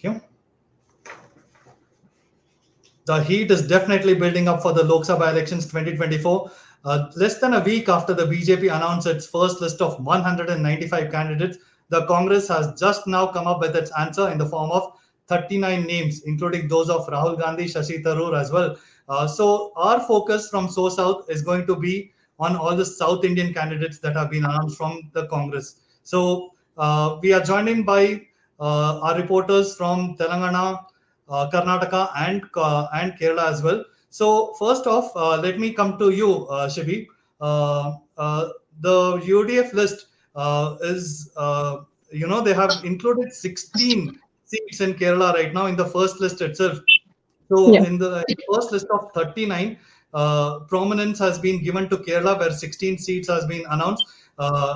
Thank you. The heat is definitely building up for the Lok Sabha elections 2024. Less than a week after the BJP announced its first list of 195 candidates, the Congress has just now come up with its answer in the form of 39 names, including those of Rahul Gandhi, Shashi, Tharoor as well. So our focus from SoSouth is going to be on all the South Indian candidates that have been announced from the Congress. So we are joined in by our reporters from Telangana, Karnataka, and Kerala as well. So first off, let me come to you, Shibi. The UDF list is, they have included 16 seats in Kerala right now in the first list itself. So Yeah. in the first list of 39, prominence has been given to Kerala, where 16 seats has been announced.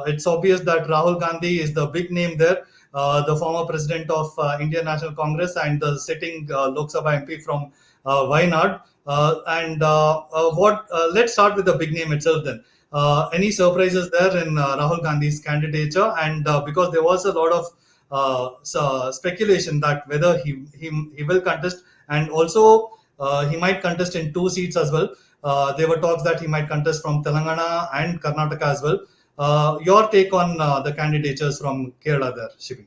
It's obvious that Rahul Gandhi is the big name there, the former president of Indian National Congress and the sitting Lok Sabha MP from Wayanad. Let's start with the big name itself then. Any surprises there in Rahul Gandhi's candidature? And because there was a lot of speculation that whether he will contest, and also he might contest in two seats as well. There were talks that he might contest from Telangana and Karnataka as well. Your take on the candidatures from Kerala there, Shibi?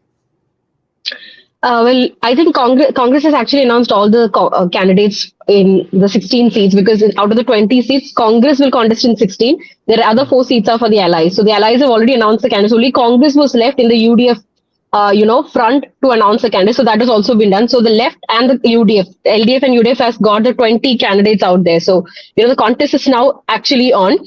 Well, I think Congress has actually announced all the candidates in the 16 seats because out of the 20 seats, Congress will contest in 16. There are other four seats are for the allies. So the allies have already announced the candidates. Only Congress was left in the UDF, front to announce the candidates. So that has also been done. So the left and the UDF, LDF and UDF has got the 20 candidates out there. So, the contest is now actually on.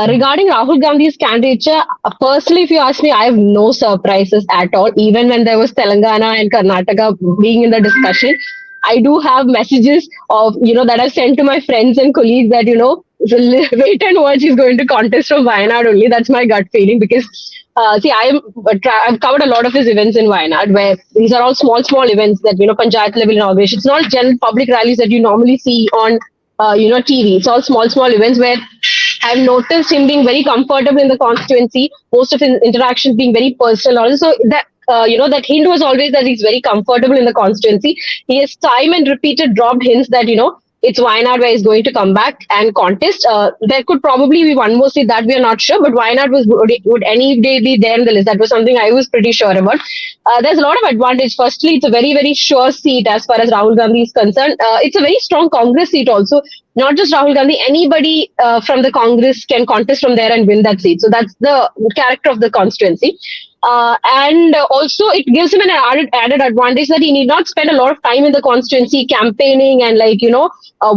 Regarding Rahul Gandhi's candidature, personally, if you ask me, I have no surprises at all. Even when there was Telangana and Karnataka being in the discussion, I do have messages of, that I've sent to my friends and colleagues that, wait and watch, he's going to contest from Wayanad only. That's my gut feeling because, I've covered a lot of his events in Wayanad where these are all small events that, panchayat level inauguration. It's not general public rallies that you normally see on, TV. It's all small events where I've noticed him being very comfortable in the constituency, most of his interactions being very personal. Also, that that hint was always that he's very comfortable in the constituency. He has time and repeated dropped hints that, it's Wayanad where he's going to come back and contest. There could probably be one more seat that we are not sure, but Wayanad would any day be there in the list. That was something I was pretty sure about. There's a lot of advantage. Firstly, it's a very, very sure seat as far as Rahul Gandhi is concerned. It's a very strong Congress seat also. Not just Rahul Gandhi, anybody from the Congress can contest from there and win that seat. So that's the character of the constituency. And also, it gives him an added advantage that he need not spend a lot of time in the constituency campaigning and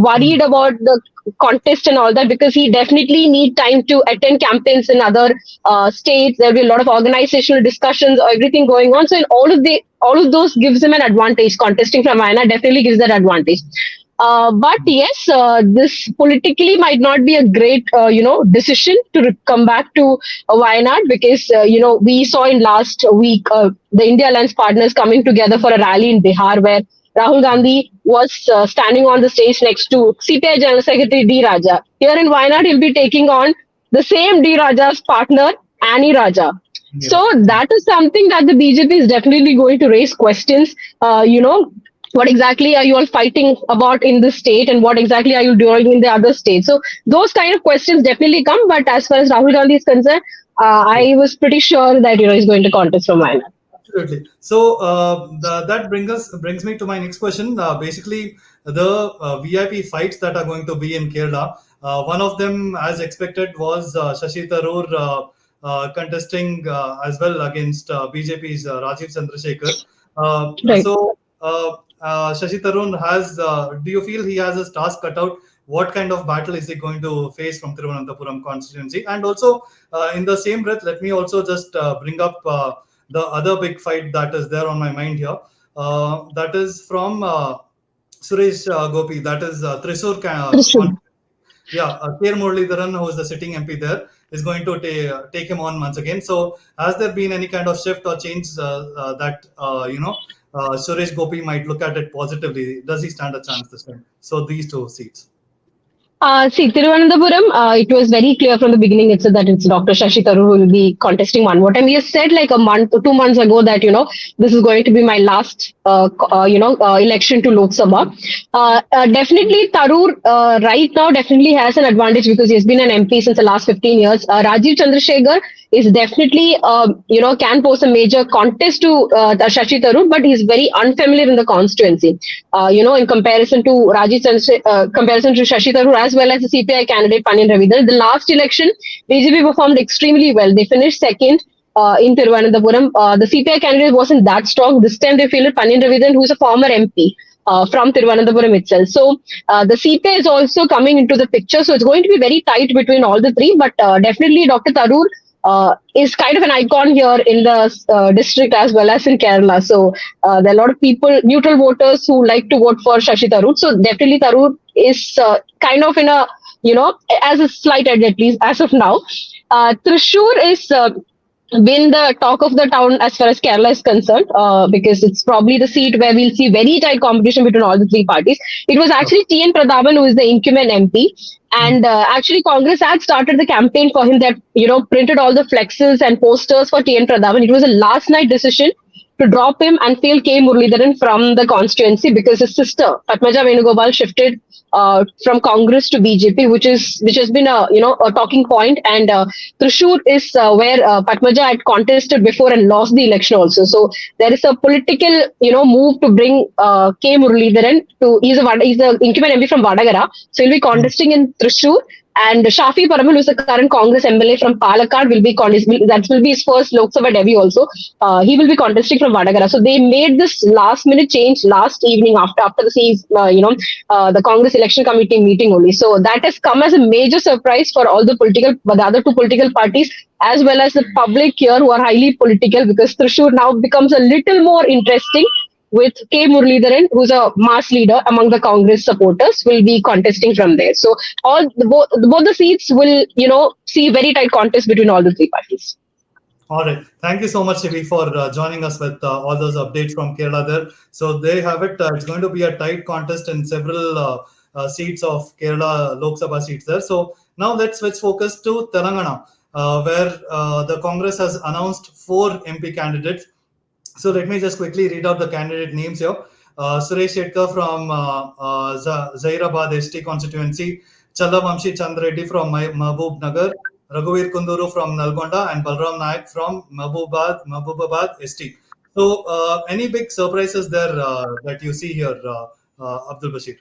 worried about the contest and all that, because he definitely need time to attend campaigns in other states. There'll be a lot of organizational discussions, everything going on. So in all of those gives him an advantage. Contesting from Wayanad definitely gives that advantage. But yes, this politically might not be a great, decision to come back to Wayanad because, we saw in last week the India Alliance partners coming together for a rally in Bihar where Rahul Gandhi was standing on the stage next to CPI General Secretary D. Raja. Here in Wayanad, he'll be taking on the same D. Raja's partner, Annie Raja. Yeah. So that is something that the BJP is definitely going to raise questions, what exactly are you all fighting about in this state and what exactly are you doing in the other states? So those kind of questions definitely come. But as far as Rahul Gandhi is concerned, I was pretty sure that, he's going to contest from Wayanad. Absolutely. So that brings me to my next question. Basically, the VIP fights that are going to be in Kerala. One of them, as expected, was Shashi Tharoor contesting as well against BJP's Rajiv Chandrasekhar. Right. So Shashi Tharoor has. Do you feel he has a task cut out? What kind of battle is he going to face from Thiruvananthapuram constituency? And also, in the same breath, let me also just bring up the other big fight that is there on my mind here. That is from Suresh Gopi. That is Thrissur. Yeah, K. Muralidharan, who is the sitting MP there, is going to take him on once again. So, has there been any kind of shift or change that Suresh Gopi might look at it positively? Does he stand a chance this time? So, these two seats. See, Thiruvananthapuram, it was very clear from the beginning itself that it's Dr. Shashi Tharoor who will be contesting one more time. He has said like a month or 2 months ago that, this is going to be my last, election to Lok Sabha. Definitely, Tharoor right now definitely has an advantage because he has been an MP since the last 15 years. Rajiv Chandrasekhar is definitely, can pose a major contest to Shashi Tharoor, but he's very unfamiliar in the constituency. In comparison to Shashi Tharoor as well as the CPI candidate Panyan Ravindran. The last election, BJP performed extremely well. They finished second. In Thiruvananthapuram, the CPI candidate wasn't that strong. This time they fielded Panyan Ravindran, who's a former MP from Thiruvananthapuram itself. So the CPI is also coming into the picture. So it's going to be very tight between all the three. But definitely Dr. Tharoor is kind of an icon here in the district as well as in Kerala. So there are a lot of people, neutral voters, who like to vote for Shashi Tharoor. So definitely Tharoor is kind of in a, as a slight edge at least as of now. Trishur is been the talk of the town as far as Kerala is concerned, because it's probably the seat where we'll see very tight competition between all the three parties. It was Okay. actually T.N. Prathapan who is the incumbent MP. Mm. And actually, Congress had started the campaign for him that, printed all the flexes and posters for T.N. Prathapan. It was a last night decision to drop him and field K. Muralidharan from the constituency because his sister, Padmaja Venugopal, shifted from Congress to BJP, which has been a talking point. And Thrissur is where Padmaja had contested before and lost the election also. So there is a political move to bring K. Muralidharan to. He's a incumbent MP from Vadagara, so he'll be Mm. contesting in Thrissur. And Shafi Paramal, who's the current Congress MLA from Palakkad, will be contesting. That will be his first Lok Sabha debut also. He will be contesting from Vadagara. So they made this last minute change last evening after the Congress election committee meeting only. So that has come as a major surprise for all the other two political parties as well as the public here who are highly political, because Thrissur now becomes a little more interesting with K. Muralidharan, who's a mass leader among the Congress supporters, will be contesting from there. So both the seats will, see very tight contest between all the three parties. All right. Thank you so much, Shivi, for joining us with all those updates from Kerala there. So they have it. It's going to be a tight contest in several seats of Kerala Lok Sabha seats there. So now let's switch focus to Telangana, where the Congress has announced four MP candidates. So let me just quickly read out the candidate names here. Suresh Shetkar from Zairabad ST constituency, Challavamshi Chandreddy from Mahbub Nagar, Raghuveer Kunduru from Nalgonda, and Balram Naik from Mahbubabad ST. So, any big surprises there that you see here, Abdul Bashir?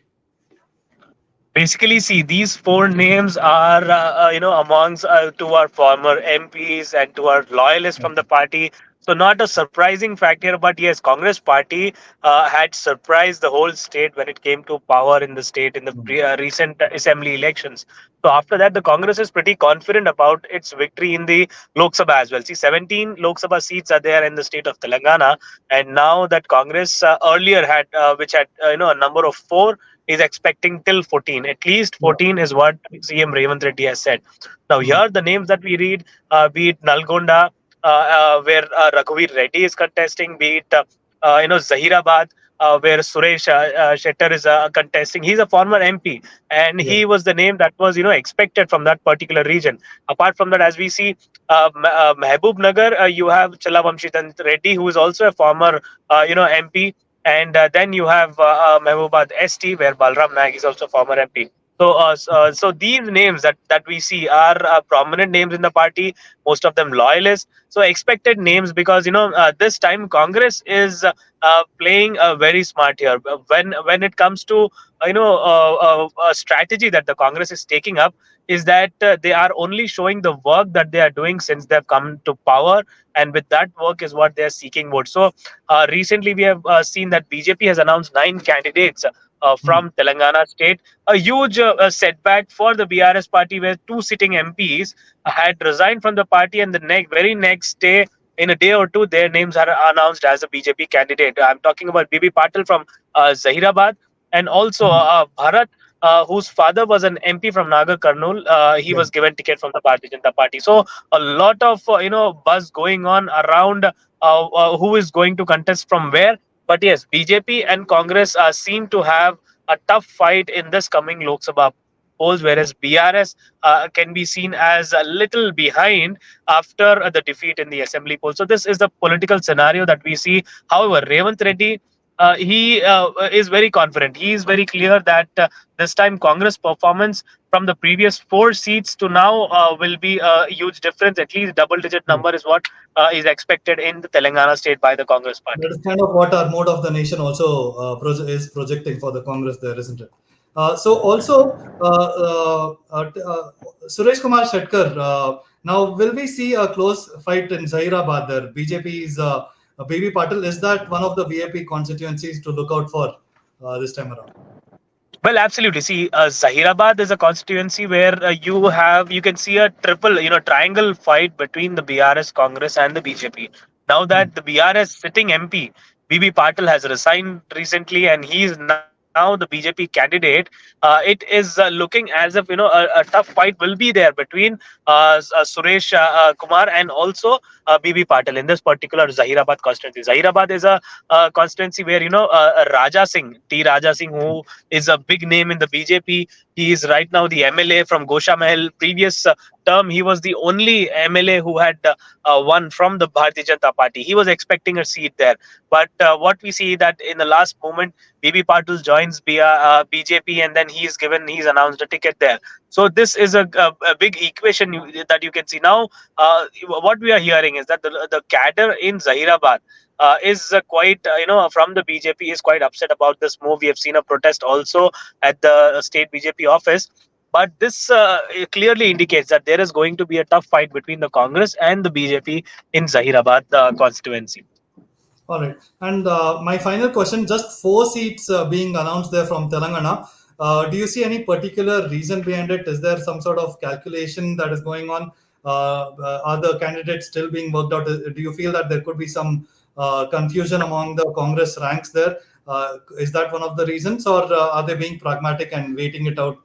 Basically, see, these four names are amongst to our former MPs and to our loyalists from the party. So not a surprising fact here, but yes, Congress party had surprised the whole state when it came to power in the state in the recent assembly elections. So after that, the Congress is pretty confident about its victory in the Lok Sabha as well. See, 17 Lok Sabha seats are there in the state of Telangana, and now that Congress earlier had, which had a number of four, is expecting till 14. At least Yeah. 14 is what CM Revant Reddy has said. Now, Mm. here the names that we read, be it Nalgonda, where Raghuveer Reddy is contesting, be it Zahirabad, where Suresh Shettar is contesting. He's a former MP, and Yeah. he was the name that was expected from that particular region. Apart from that, as we see, Mehboob Nagar, you have Chalavamshitan Reddy, who is also a former MP, and then you have Mehboobat ST, where Balram Naik is also former MP. So, so these names that we see are prominent names in the party. Most of them loyalists. So expected names, because this time Congress is playing very smart here. When it comes to a strategy that the Congress is taking up, is that they are only showing the work that they are doing since they've come to power, and with that work is what they are seeking votes. So recently, we have seen that BJP has announced 9 candidates Mm. from Telangana state. A huge setback for the BRS party, where two sitting MPs had resigned from the party, and the very next day, in a day or two, their names are announced as a BJP candidate. I'm talking about Bibi Patil from Zahirabad, and also Mm. Bharat, whose father was an MP from Nagar Karnool. He Yeah. was given ticket from the Bharatiya Janata Party. So a lot of buzz going on around who is going to contest from where. But yes, BJP and Congress seem to have a tough fight in this coming Lok Sabha. polls, whereas BRS can be seen as a little behind after the defeat in the assembly poll. So this is the political scenario that we see. However, Revant Reddy, he is very confident. He is very clear that this time Congress performance from the previous 4 seats to now will be a huge difference. At least double-digit Hmm. number is what is expected in the Telangana state by the Congress That party. is kind of what our mode of the nation also is projecting for the Congress there, isn't it? So also, Suresh Kumar Shetkar, now will we see a close fight in Zahirabad there? BJP's BB Patil, is that one of the VIP constituencies to look out for this time around? Well, absolutely. See, Zahirabad is a constituency where you can see a triple, triangle fight between the BRS, Congress, and the BJP. Now Hmm. that the BRS sitting MP, BB Patil, has resigned recently, and he is now the BJP candidate, it is looking as if a tough fight will be there between Suresh Kumar and also BB Patil in this particular Zahirabad constituency. Zahirabad is a constituency where Raja Singh, T. Raja Singh, who is a big name in the BJP. He is right now the MLA from Gosha Mahal. Previous term, he was the only MLA who had won from the Bharatiya Janata Party. He was expecting a seat there, but what we see that in the last moment, BB Patil joins BJP, and then he's announced a ticket there. So this is a big equation that you can see now. What we are hearing is that the cadre in Zahirabad is quite from the BJP is quite upset about this move. We have seen a protest also at the state BJP office. But this it clearly indicates that there is going to be a tough fight between the Congress and the BJP in Zahirabad constituency. All right. And my final question, just 4 seats being announced there from Telangana. Do you see any particular reason behind it? Is there some sort of calculation that is going on? Are the candidates still being worked out? Do you feel that there could be some confusion among the Congress ranks there? Is that one of the reasons, or are they being pragmatic and waiting it out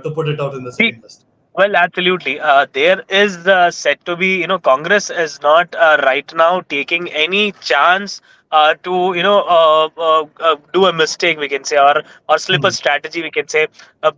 to put it out in the second list? Well, absolutely. There is said to be, Congress is not right now taking any chance to, do a mistake, we can say, or slip a Hmm. strategy, we can say,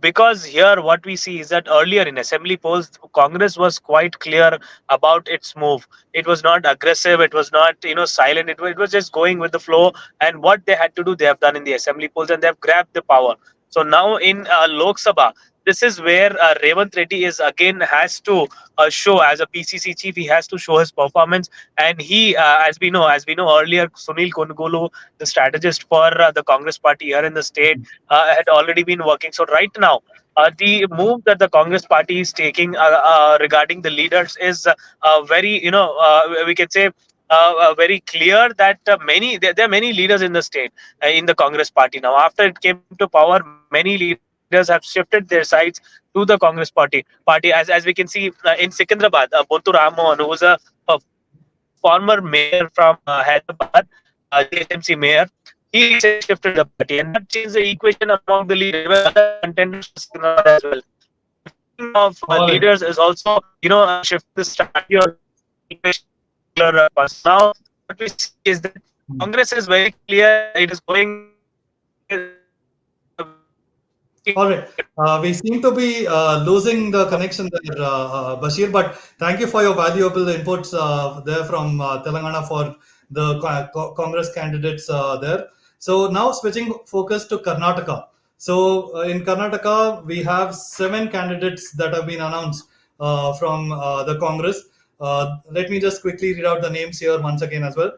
because here what we see is that earlier in assembly polls, Congress was quite clear about its move. It was not aggressive. It was not, silent. It was just going with the flow. And what they had to do, they have done in the assembly polls, and they have grabbed the power. So now in Lok Sabha, this is where Revant Reddy is again has to show as a PCC chief. He has to show his performance, and he, as we know earlier, Sunil Konugolu, the strategist for the Congress party here in the state, had already been working. So right now, the move that the Congress party is taking regarding the leaders is very, we can say. Very clear that there are many leaders in the state in the Congress party now. After it came to power, many leaders have shifted their sides to the Congress party. As we can see in Secunderabad, Bontu Rammohan, who was a former mayor from Hyderabad, GHMC mayor, he recently shifted to the party, and that changed the equation among the leaders. There were other contenders for Secunderabad as well. So shifting of leaders is All right. also, shifting the strategy or shifting the equation in this particular So now what we see is that Hmm. Congress is very clear that it is going with very All right. We seem to be losing the connection there, Bashir, but thank you for your valuable inputs there from Telangana for the Congress candidates there. So now switching focus to Karnataka. So in Karnataka, we have 7 candidates that have been announced from the Congress. Let me just quickly read out the names here once again as well.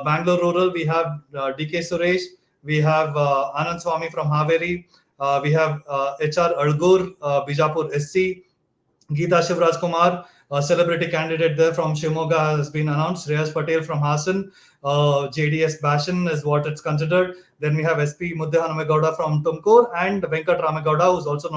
Bangalore Rural, we have DK Suresh, we have Anand Swami from Haveri, we have HR Algur, Bijapur SC, Geeta Shivraj Kumar, a celebrity candidate there from Shimoga, has been announced. Reyes Patel from Hassan, JDS Bashan is what it's considered. Then we have SP Muddehanamegowda from Tumkur and Venkat Ramegowda, who's also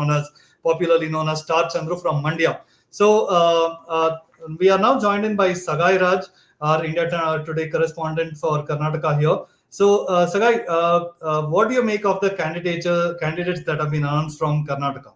popularly known as Star Chandru from Mandya. So we are now joined in by Sagay Raj, our India Today correspondent for Karnataka here. So, Sagai, what do you make of the candidates that have been announced from Karnataka?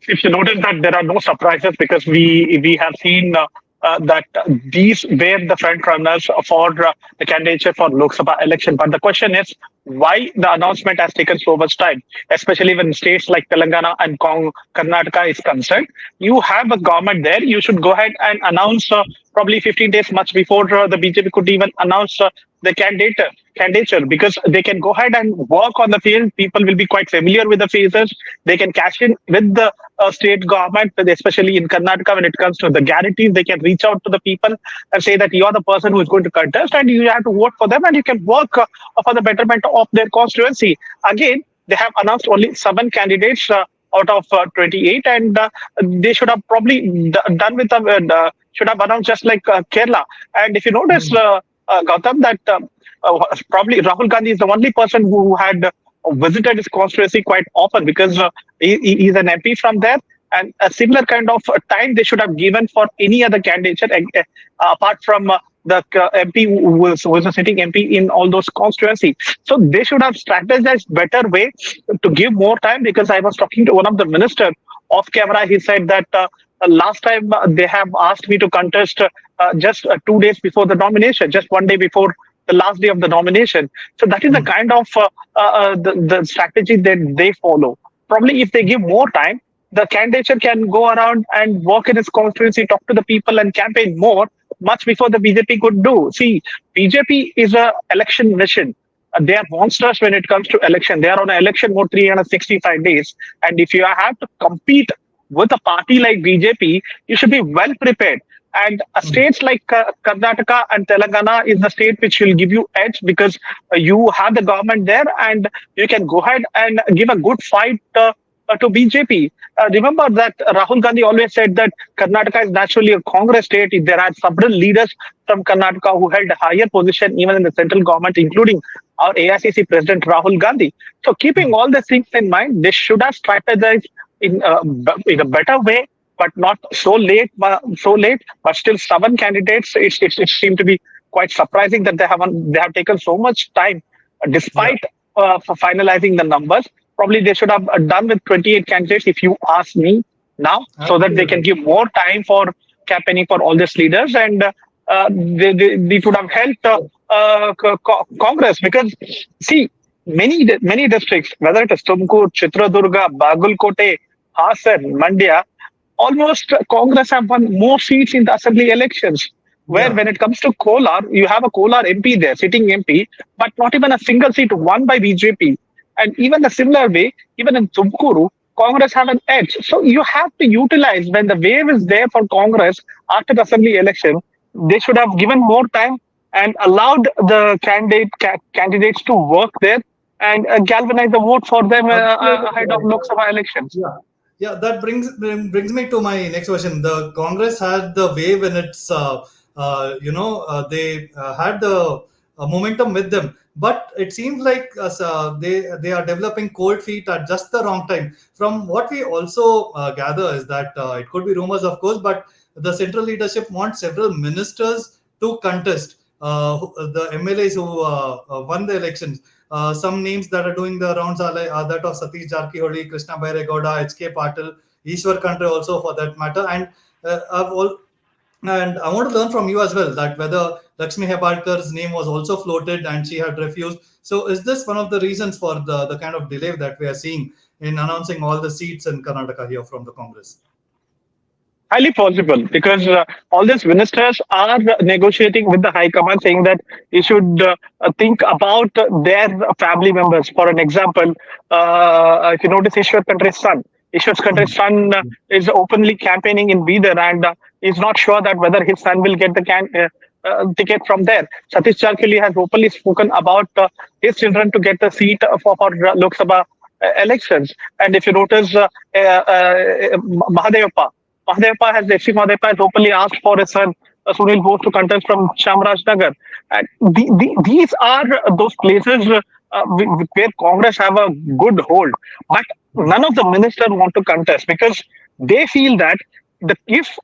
If you notice that there are no surprises because we have seen that these were the front runners for the candidature for Lok Sabha election. But the question is why the announcement has taken so much time, especially when states like Telangana and Karnataka is concerned. You have a government there. You should go ahead and announce probably 15 days much before the BJP could even announce the candidature, because they can go ahead and work on the field. People will be quite familiar with the faces. They can cash in with the state government, especially in Karnataka when it comes to the guarantees. They can reach out to the people and say that you're the person who is going to contest and you have to vote for them and you can work for the betterment of their constituency. Again, they have announced only 7 candidates out of 28, and they should have probably done with should have announced just like Kerala. And if you notice, Gautam, that probably Rahul Gandhi is the only person who had visited his constituency quite often, because he's an MP from there. And a similar kind of time they should have given for any other candidate apart from the MP who was a sitting MP in all those constituencies. So they should have strategized better way to give more time, because I was talking to one of the ministers off camera. He said that last time they have asked me to contest just 2 days before the nomination, just one day before the last day of the nomination. So that is the kind of the strategy that they follow. Probably if they give more time, the candidate can go around and work in his constituency, talk to the people and campaign more, much before the BJP could do. See, BJP is a election mission. They are monsters when it comes to election. They are on an election mode 365 days. And if you have to compete with a party like BJP, you should be well prepared. And states like Karnataka and Telangana is the state which will give you edge, because you have the government there and you can go ahead and give a good fight to BJP. Remember that Rahul Gandhi always said that Karnataka is naturally a Congress state. There are several leaders from Karnataka who held a higher position even in the central government, including our AICC president Rahul Gandhi. So keeping all these things in mind, they should have strategized in a better way, but not so late. But still, 7 candidates. It seemed to be quite surprising that they have taken so much time, despite for finalizing the numbers. Probably they should have done with 28 candidates, if you ask me now, so that they can give more time for campaigning for all these leaders, and they should have helped Congress, because see, many districts, whether it is Tumkur, Chitradurga, Bagalkote, Hasan, Mandya, almost Congress have won more seats in the assembly elections. Where when it comes to Kolar, you have a Kolar MP there, sitting MP, but not even a single seat won by BJP. And even the similar way, even in Tumkuru, Congress have an edge. So you have to utilize, when the wave is there for Congress after the assembly election, they should have given more time and allowed the candidates to work there and galvanize the vote for them ahead of Lok Sabha elections. Yeah, that brings me to my next question. The Congress had the wave in its, they had the momentum with them, but it seems like they are developing cold feet at just the wrong time. From what we also gather is that it could be rumors, of course, but the central leadership wants several ministers to contest. The MLAs who won the elections. Some names that are doing the rounds are that of Satish Jarkiholi, Krishna Bairegowda, HK Patil, Ishwar Khandre also for that matter. And and I want to learn from you as well that whether Lakshmi Hebalkar's name was also floated and she had refused. So is this one of the reasons for the kind of delay that we are seeing in announcing all the seats in Karnataka here from the Congress? Highly possible, because all these ministers are negotiating with the High Command, saying that you should think about their family members. For an example, if you notice Ishwar Khandre's son, is openly campaigning in Bidar, and is not sure that whether his son will get the ticket from there. Satish Jarkiholi has openly spoken about his children to get the seat for Lok Sabha elections. And if you notice, Mahadevappa has openly asked for his son Sunil Bose to contest from Chamarajnagar. And these are those places where Congress have a good hold. But none of the ministers want to contest, because they feel that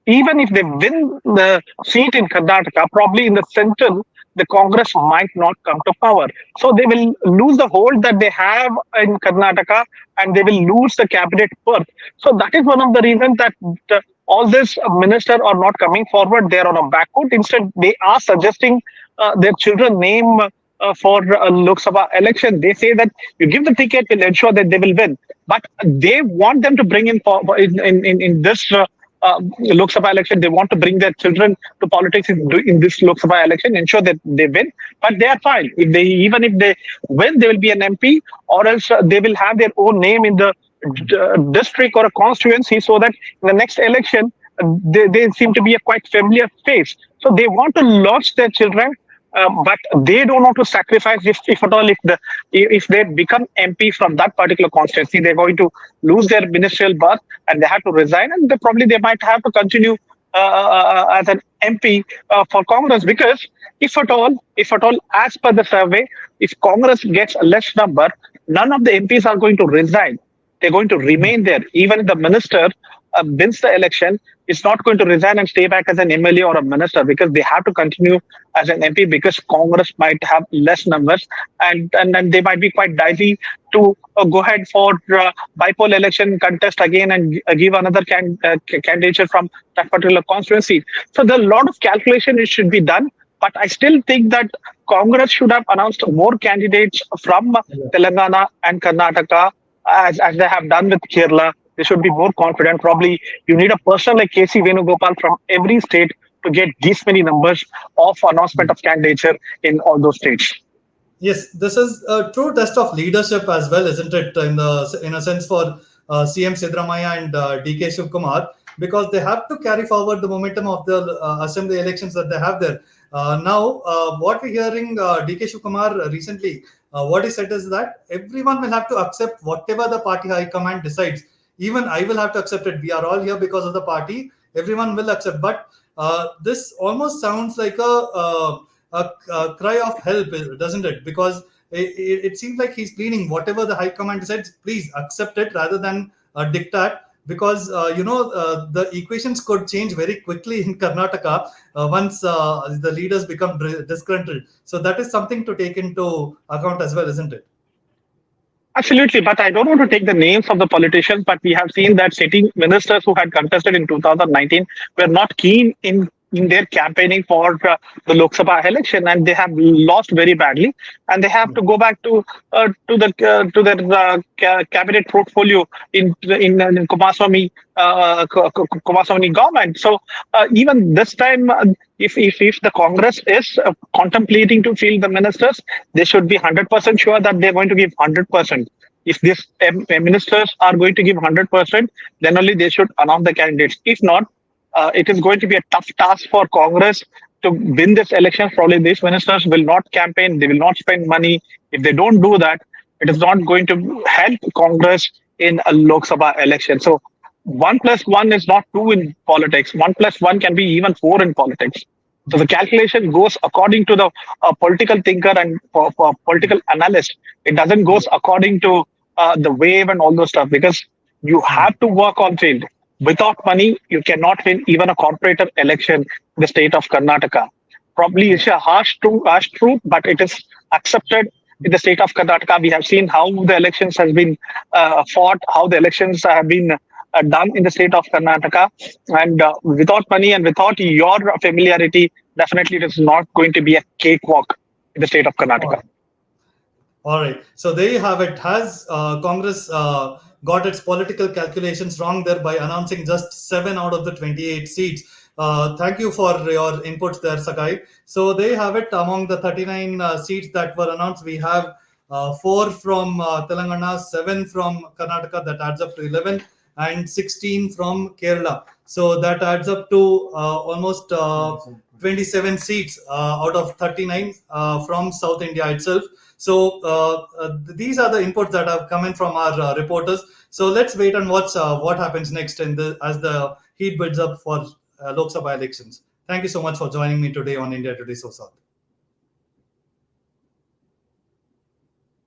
even if they win the seat in Karnataka, probably in the central, the Congress might not come to power. So they will lose the hold that they have in Karnataka, and they will lose the cabinet berth. So that is one of the reasons that all these ministers are not coming forward. They are on a back foot. Instead, they are suggesting their children name for Lok Sabha election. They say that you give the ticket, will ensure that they will win. But they want them to bring in in this Lok Sabha election. They want to bring their children to politics in this Lok Sabha election, ensure that they win. But they are fine. If they even if they win, they will be an MP, or else they will have their own name in the district or a constituency, so that in the next election they seem to be a quite familiar face. So they want to launch their children, but they don't want to sacrifice, if at all, if they become MP from that particular constituency, they're going to lose their ministerial berth and they have to resign, and they might have to continue as an MP for Congress, because if at all, as per the survey, if Congress gets a less number, none of the MPs are going to resign. They're going to remain there. Even if the minister wins the election, is not going to resign and stay back as an MLA or a minister, because they have to continue as an MP, because Congress might have less numbers, and they might be quite dicey to go ahead for bypoll election, contest again, and give another candidature from that particular constituency. So there are a lot of calculation it should be done. But I still think that Congress should have announced more candidates from Telangana and Karnataka, as they have done with Kerala. They should be more confident. Probably you need a person like KC Venugopal from every state to get these many numbers of announcement of candidature in all those states. Yes, this is a true test of leadership as well, isn't it? In a sense, for CM Sidramaya and DK Shivkumar, because they have to carry forward the momentum of the assembly elections that they have there. Now, what we're hearing, DK Shivkumar recently, what he said is that everyone will have to accept whatever the party high command decides. Even I will have to accept it. We are all here because of the party. Everyone will accept. But this almost sounds like a cry of help, doesn't it? Because it seems like he's pleading whatever the high command decides, please accept it rather than diktat. Because the equations could change very quickly in Karnataka once the leaders become disgruntled. So that is something to take into account as well, isn't it? Absolutely, but I don't want to take the names of the politicians, but we have seen that sitting ministers who had contested in 2019 were not keen in their campaigning for the Lok Sabha election, and they have lost very badly, and they have to go back to their cabinet portfolio in Kumaraswamy government. So even this time, if the Congress is contemplating to field the ministers, they should be 100% sure that they're going to give 100%. If these ministers are going to give 100%, then only they should announce the candidates. If not, it is going to be a tough task for Congress to win this election. Probably these ministers will not campaign, they will not spend money. If they don't do that, it is not going to help Congress in a Lok Sabha election. So 1+1 is not 2 in politics. 1+1 can be even 4 in politics. So the calculation goes according to the political thinker and for political analyst. It doesn't goes according to the wave and all those stuff, because you have to work on field. Without money, you cannot win even a corporator election in the state of Karnataka. Probably it's a harsh truth, but it is accepted in the state of Karnataka. We have seen how the elections has been fought, how the elections have been done in the state of Karnataka. And without money and without your familiarity, definitely it is not going to be a cakewalk in the state of Karnataka. All right. So there you have it. Has Congress got its political calculations wrong there by announcing just 7 out of the 28 seats? Thank you for your inputs there, Sagai. So they have it. Among the 39 seats that were announced, we have 4 from Telangana, 7 from Karnataka, that adds up to 11, and 16 from Kerala. So that adds up to almost 27 seats out of 39 from South India itself. So these are the inputs that have come in from our reporters. So let's wait and watch what happens next as the heat builds up for Lok Sabha elections. Thank you so much for joining me today on India Today SoSouth.